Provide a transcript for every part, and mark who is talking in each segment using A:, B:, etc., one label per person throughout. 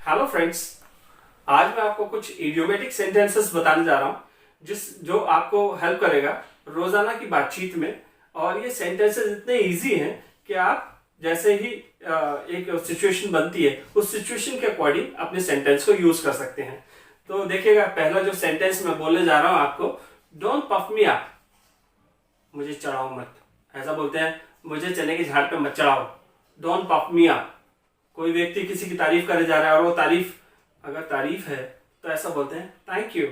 A: Hello friends, आज मैं आपको कुछ इडियोमेटिक सेंटेंसेस बताने जा रहा हूँ जो आपको हेल्प करेगा रोजाना की बातचीत में। और ये सेंटेंसेस इतने इजी हैं कि आप जैसे ही एक सिचुएशन बनती है उस सिचुएशन के अकॉर्डिंग अपने सेंटेंस को यूज कर सकते हैं। तो देखिएगा, पहला जो सेंटेंस मैं बोलने जा रहा हूँ आपको, डोंट पफ मी अप, मुझे चढ़ाओ मत। ऐसा बोलते हैं, मुझे चने के झाड़ पे मत चढ़ाओ, डोंट पफ मी अप। कोई व्यक्ति किसी की तारीफ करे जा रहा है और वो तारीफ अगर तारीफ है तो ऐसा बोलते हैं, thank you,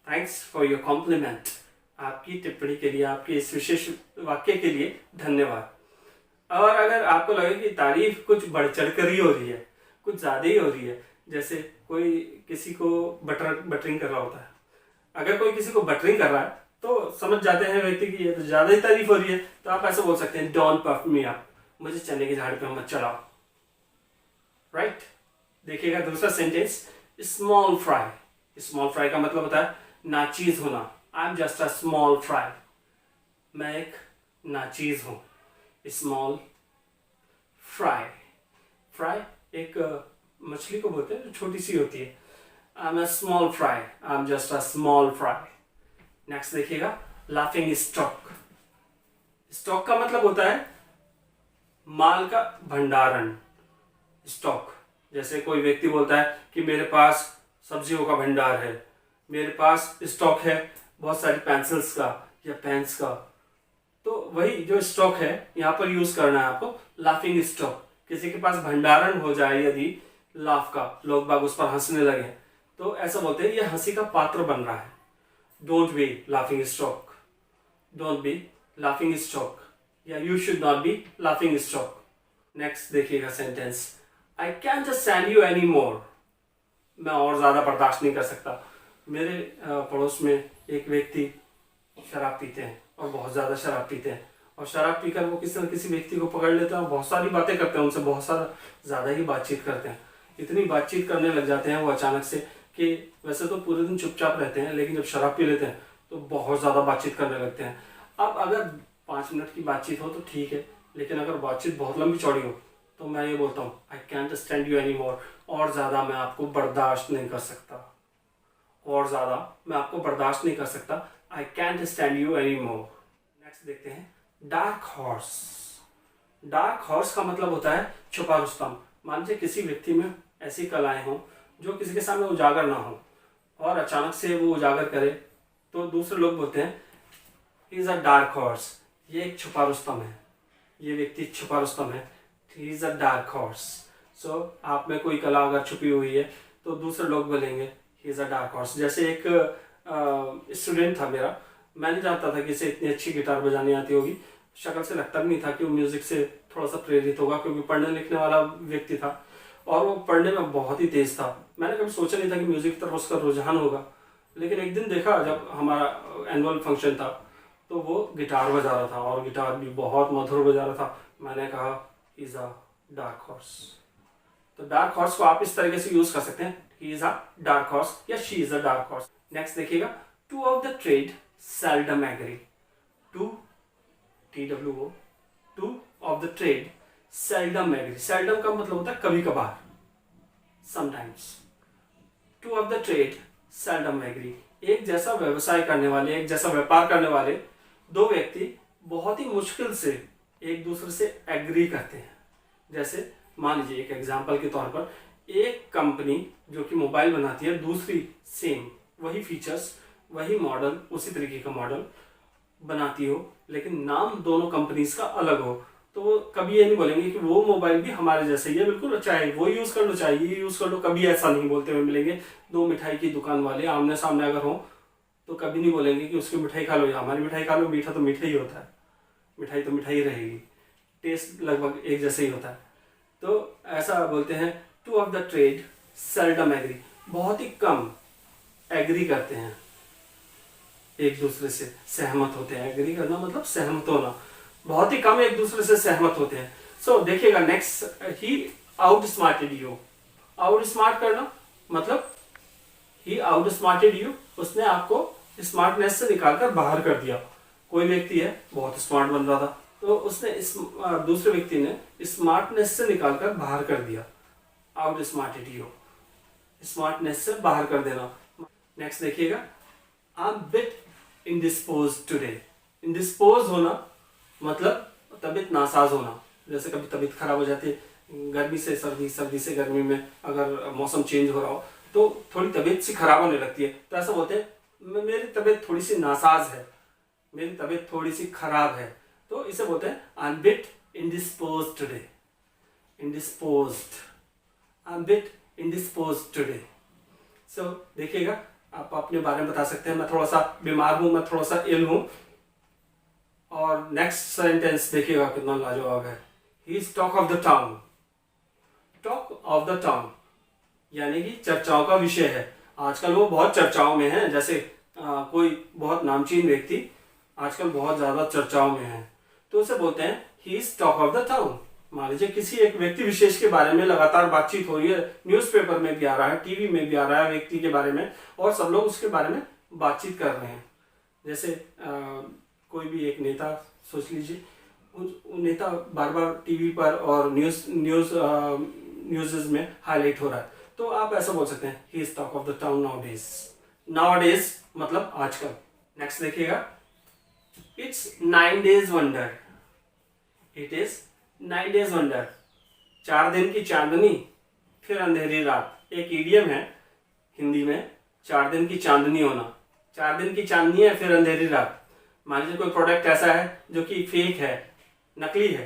A: thanks for your compliment. आपकी टिप्पणी के लिए, आपके इस विशेष वाक्य के लिए धन्यवाद। और अगर आपको लगे कि तारीफ कुछ बढ़ चढ़ कर ही हो रही है, कुछ ज्यादा ही हो रही है, जैसे कोई किसी को बटरिंग कर रहा होता है, अगर कोई किसी को बटरिंग कर रहा है तो समझ जाते हैं व्यक्ति की ये तो ज्यादा ही तारीफ हो रही है, तो आप ऐसे बोल सकते हैं, डोंट पफ मी अप, मुझे चने के झाड़ पे मत चढ़ाओ। राइट? देखिएगा दूसरा sentence, small fry. Small fry का मतलब होता है नाचीज होना। I am just a small fry, मैं एक नाचीज हूं। स्मॉल फ्राई, फ्राई एक मछली को बोलते हैं जो छोटी सी होती है। I am a small fry, I am just a small fry. Next देखिएगा, लाफिंग स्टॉक। स्टॉक का मतलब होता है माल का भंडारण। स्टॉक, जैसे कोई व्यक्ति बोलता है कि मेरे पास सब्जियों का भंडार है, मेरे पास स्टॉक है बहुत सारी पेंसिल्स का या पेन्स का। तो वही जो स्टॉक है यहाँ पर यूज करना है आपको, लाफिंग स्टॉक। किसी के पास भंडारण हो जाए यदि लाफ का, लोग बाग उस पर हंसने लगे, तो ऐसा बोलते हैं ये हंसी का पात्र बन रहा है। Don't be laughing stock, don't be laughing stock, या you should not be laughing stock. Next देखिएगा sentence, I can't stand you any more, मैं और ज्यादा बर्दाश्त नहीं कर सकता। मेरे पड़ोस में एक व्यक्ति शराब पीते हैं और बहुत ज्यादा शराब पीते हैं, और शराब पीकर वो किसी न किसी व्यक्ति को पकड़ लेते हैं और बहुत सारी बातें करते हैं, उनसे बहुत सारा ज्यादा ही बातचीत करते हैं। इतनी बातचीत करने लग जाते हैं वो अचानक से कि वैसे तो पूरे दिन चुपचाप रहते हैं, लेकिन जब शराब पी लेते हैं तो बहुत ज्यादा बातचीत करने लगते हैं। अब अगर 5 मिनट की बातचीत हो तो ठीक है, लेकिन अगर बातचीत बहुत लंबी चौड़ी हो तो मैं ये बोलता हूँ, आई कैंट स्टैंड यू एनी मोर, और ज्यादा मैं आपको बर्दाश्त नहीं कर सकता, और ज्यादा मैं आपको बर्दाश्त नहीं कर सकता। आई can't stand you any more. Next देखते हैं, डार्क हॉर्स। डार्क हॉर्स का मतलब होता है छुपा रुस्तम। मान लीजिए किसी व्यक्ति में ऐसी कलाएं हों जो किसी के सामने उजागर ना हो, और अचानक से वो उजागर करे तो दूसरे लोग बोलते हैं, he is a dark horse, ये एक छुपा रुस्तम है, ये व्यक्ति छुपा रुस्तम है, he is a dark horse. So आप में कोई कला अगर छुपी हुई है तो दूसरे लोग बोलेंगे, ही इज अ डार्क हॉर्स। जैसे एक स्टूडेंट था मेरा, मैं नहीं जानता था कि इसे इतनी अच्छी गिटार बजानी आती होगी, शक्ल से लगता भी नहीं था कि वो म्यूजिक से थोड़ा सा प्रेरित होगा, क्योंकि पढ़ने लिखने वाला व्यक्ति था और वो पढ़ने में बहुत ही तेज था। मैंने कभी सोचा नहीं था कि म्यूजिक की तरफ उसका रुझान होगा, लेकिन एक दिन देखा जब हमारा एनुअल फंक्शन था तो वो गिटार बजा रहा था, और गिटार भी बहुत मधुर बजा रहा था। मैंने कहा, इज अ डार्क हॉर्स। तो डार्क हॉर्स को आप इस तरीके से यूज कर सकते हैं, he is a dark horse या she is a dark horse. Next देखिएगा, two of the trade seldom agree. Two, TWO, two of the trade seldom agree. Seldom का मतलब होता है कभी कभार, sometimes. Two of the trade seldom agree, एक जैसा व्यवसाय करने वाले, एक जैसा व्यापार करने वाले दो व्यक्ति बहुत ही मुश्किल से एक दूसरे से एग्री करते हैं। जैसे मान लीजिए एक एग्जांपल के तौर पर, एक कंपनी जो कि मोबाइल बनाती है, दूसरी सेम वही फीचर्स, वही मॉडल, उसी तरीके का मॉडल बनाती हो, लेकिन नाम दोनों कंपनीज का अलग हो, तो वो कभी ये नहीं बोलेंगे कि वो मोबाइल भी हमारे जैसे ही है, बिल्कुल चाहे वो यूज कर लो चाहे ये यूज कर लो, कभी ऐसा नहीं बोलते हुए मिलेंगे। दो मिठाई की दुकान वाले आमने सामने अगर हो तो कभी नहीं बोलेंगे कि उसकी मिठाई खा लो या हमारी मिठाई खा लो। मीठा तो मीठा ही होता है, मिठाई तो मिठाई रहेगी, टेस्ट लगभग एक जैसे ही होता है। तो ऐसा बोलते हैं, two of the trade seldom agree, बहुत ही कम एग्री करते हैं, एक दूसरे से सहमत होते हैं। एग्री करना मतलब सहमत होना, बहुत ही कम एक दूसरे से सहमत होते हैं। सो देखिएगा next, he outsmarted you. Outsmart करना मतलब ही आउट स्मार्टेड यू, उसने आपको स्मार्टनेस से निकालकर बाहर कर दिया। कोई व्यक्ति है बहुत स्मार्ट बन रहा था, तो उसने दूसरे व्यक्ति ने स्मार्टनेस से निकालकर बाहर कर दिया, आउट स्मार्टेड यू। स्मार्टनेस से बाहर कर देना। नेक्स्ट देखिएगा, आई एम बिट इंडिस्पोज टुडे। इंडिस्पोज होना मतलब तबीयत नासाज होना। जैसे कभी तबीयत खराब हो जाती है, गर्मी से सर्दी, सर्दी से गर्मी में अगर मौसम चेंज हो रहा हो तो थोड़ी तबीयत सी खराब होने लगती है, तो ऐसा बोलते हैं मेरी तबीयत थोड़ी सी नासाज है, मेरी तबीयत थोड़ी सी खराब है, तो इसे बोलते हैं I am bit indispose today. Indisposed, I am bit indispose today. So देखिएगा, आप अपने बारे में बता सकते हैं मैं थोड़ा सा बीमार हूं, मैं थोड़ा सा इल हूं। और नेक्स्ट सेंटेंस देखिएगा कितना लाजवाब है, he is talk of the town. Talk of the town यानी कि चर्चाओं का विषय है। आजकल वो बहुत चर्चाओं में है, जैसे कोई बहुत नामचीन व्यक्ति आजकल बहुत ज्यादा चर्चाओं में है, तो उसे बोलते हैं he is talk of the town. मान लीजिए किसी एक व्यक्ति विशेष के बारे में लगातार बातचीत हो रही है, न्यूज़पेपर में भी आ रहा है, टीवी में भी आ रहा है व्यक्ति के बारे में, और सब लोग उसके बारे में बातचीत कर रहे हैं। जैसे कोई भी एक नेता सोच लीजिए, उन नेता बार बार टीवी पर और न्यूज़ में हाईलाइट हो रहा है, तो आप ऐसा बोल सकते हैं he is talk of the town now days. Now days मतलब आजकल। नेक्स्ट देखिएगा, it's 9 days wonder. It is 9 days wonder, 4 दिन की चांदनी फिर अंधेरी रात। एक इडियम है हिंदी में, 4 दिन की चांदनी होना। 4 दिन की चांदनी है फिर अंधेरी रात। मान लीजिए कोई प्रोडक्ट ऐसा है जो कि फेक है, नकली है,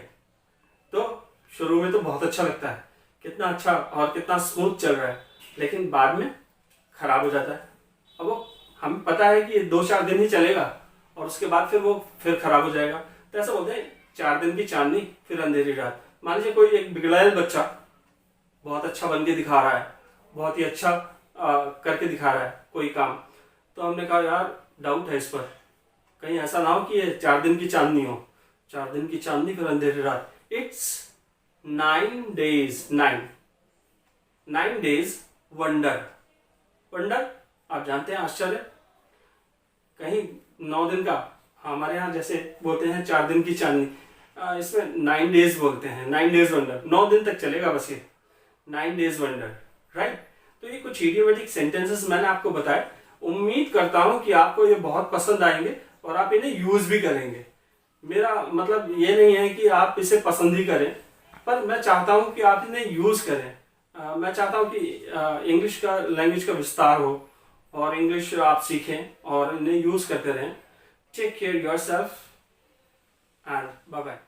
A: तो शुरू में तो बहुत अच्छा लगता है, कितना अच्छा और कितना स्मूथ चल रहा है, लेकिन बाद में खराब हो जाता है। अब वो हमें पता है कि 2-4 दिन ही चलेगा और उसके बाद फिर वो फिर खराब हो जाएगा। तो ऐसा बोलते हैं 4 दिन की चांदनी फिर अंधेरी रात। मान लीजिए कोई एक बिगड़ैल बच्चा बहुत अच्छा बन के दिखा रहा है, बहुत ही अच्छा करके दिखा रहा है कोई काम, तो हमने कहा यार डाउट है इस पर, कहीं ऐसा ना हो कि ये 4 दिन की चांदनी हो। 4 दिन की चांदनी फिर अंधेरी रात। It's 9 days, 9 days wonder. Wonder आप जानते हैं आश्चर्य, कहीं 9 दिन का, हमारे यहाँ जैसे बोलते हैं 4 दिन की चांदनी, इसमें 9 days बोलते हैं। 9 days वंडर, 9 दिन तक चलेगा बस ये 9 days वंडर, राइट। तो ये कुछ इडियोमेटिक सेंटेंसेस मैंने आपको बताए। उम्मीद करता हूं कि आपको ये बहुत पसंद आएंगे और आप इन्हें यूज भी करेंगे। मेरा मतलब ये नहीं है कि आप इसे पसंद ही करें, पर मैं चाहता हूं कि आप इन्हें यूज करें। मैं चाहता हूं कि इंग्लिश का लैंग्वेज का विस्तार हो और इंग्लिश आप सीखें और इन्हें यूज करते रहें। Take care yourself and bye bye.